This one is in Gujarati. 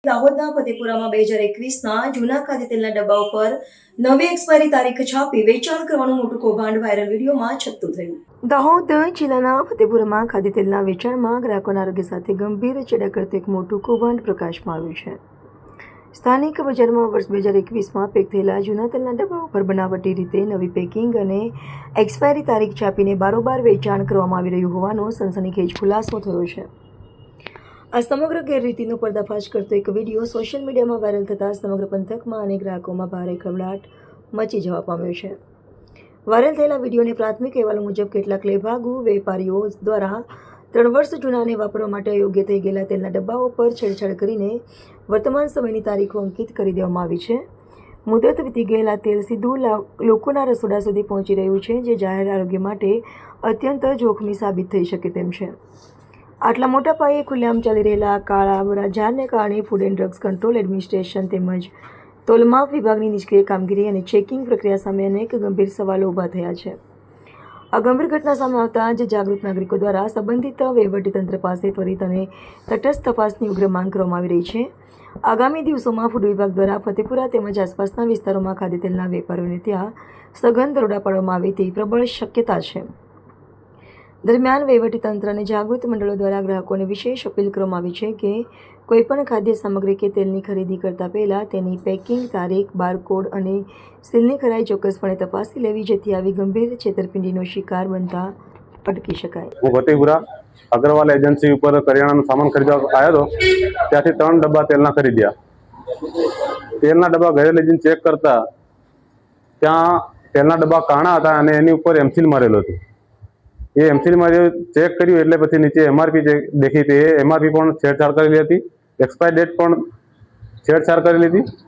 દાહોદના ફતેપુરામાં 2021ના જૂના ખાદ્ય તેલના ડબ્બા ઉપર નવી એક્સપાયરી તારીખ છાપી વેચાણ કરવાનું મોટું કૌભાંડ વાયરલ વિડીયોમાં છતું થયું. દાહોદ જિલ્લાના ફતેપુરામાં ખાદ્ય તેલના વેચાણમાં ગ્રાહકોના આરોગ્ય સાથે ગંભીર ચેડા કરતું એક મોટું કૌભાંડ પ્રકાશમાં આવ્યું છે. સ્થાનિક બજારમાં વર્ષ 2021માં પેક થયેલા જૂના તેલના ડબ્બા ઉપર બનાવટી રીતે નવી પેકિંગ અને એક્સપાયરી તારીખ છાપીને બારોબાર વેચાણ કરવામાં આવી રહ્યું હોવાનો સનસનીખેજ ખુલાસો થયો છે. આ સમગ્ર ગેરરીતિનો પર્દાફાશ કરતો એક વિડીયો સોશિયલ મીડિયામાં વાયરલ થતાં સમગ્ર પંથકમાં અને ગ્રાહકોમાં ભારે ખળભળાટ મચી જવા પામ્યો છે. વાયરલ થયેલા વિડીયોને પ્રાથમિક અહેવાલો મુજબ કેટલાક લેભાગુ વેપારીઓ દ્વારા 3 વર્ષ જૂના અને વાપરવા માટે અયોગ્ય થઈ ગયેલા તેલના ડબ્બાઓ પર છેડછાડ કરીને વર્તમાન સમયની તારીખો અંકિત કરી દેવામાં આવી છે. મુદત વીતી ગયેલા તેલ સીધું લોકોના રસોડા સુધી પહોંચી રહ્યું છે, જે જાહેર આરોગ્ય માટે અત્યંત જોખમી સાબિત થઈ શકે તેમ છે. આટલા મોટા પાયે ખુલ્લેઆમ ચાલી રહેલા કાળા બજારને કારણે food and drugs control administration તેમજ તોલમાપ વિભાગની નિષ્ક્રિય કામગીરી અને ચેકિંગ પ્રક્રિયા સામે અનેક ગંભીર સવાલો ઊભા થયા છે. આ ગંભીર ઘટના સામે આવતા જ જાગૃત નાગરિકો દ્વારા સંબંધિત વહીવટીતંત્ર પાસે ત્વરિત અને તટસ્થ તપાસની ઉગ્ર માંગ કરવામાં આવી રહી છે. આગામી દિવસોમાં ફૂડ વિભાગ દ્વારા ફતેપુરા તેમજ આસપાસના વિસ્તારોમાં ખાદ્ય તેલના વેપારીઓને ત્યાં સઘન દરોડા પાડવામાં આવે તેવી પ્રબળ શક્યતા છે. દરમિયાન વહીવટીતંત્ર અને જાગૃત મંડળો દ્વારા ગ્રાહકોને વિશેષ અપીલ કરવામાં આવી છે કે કોઈપણ ખાદ્ય સામગ્રી કે તેલની ખરીદી કરતા પહેલાં તેની પેકિંગ તારીખ, બારકોડ અને સીલની ખરાઈ ચોક્કસપણે તપાસી લેવી, જેથી આવી ગંભીર છેતરપિંડીનો શિકાર બનતા અટકી શકાય. હું ફતેપુરા અગ્રવાલ એજન્સી ઉપર કરિયાણાનો સામાન ખરીદવા આવ્યો હતો. ત્યાંથી 3 ડબ્બા તેલના ખરીદ્યા. તેલના ડબ્બા ઘરે લઈ જઈને ચેક કરતા ત્યાં તેલના ડબ્બા કાણા હતા અને એની ઉપર એમસીલ મારેલો હતો. એ એમસીલમાં ચેક કર્યું એટલે પછી નીચે એમઆરપી દેખી હતી. એ એમઆરપી પણ છેડછાડ કરેલી હતી. એક્સપાયર ડેટ પણ છેડછાડ કરેલી હતી.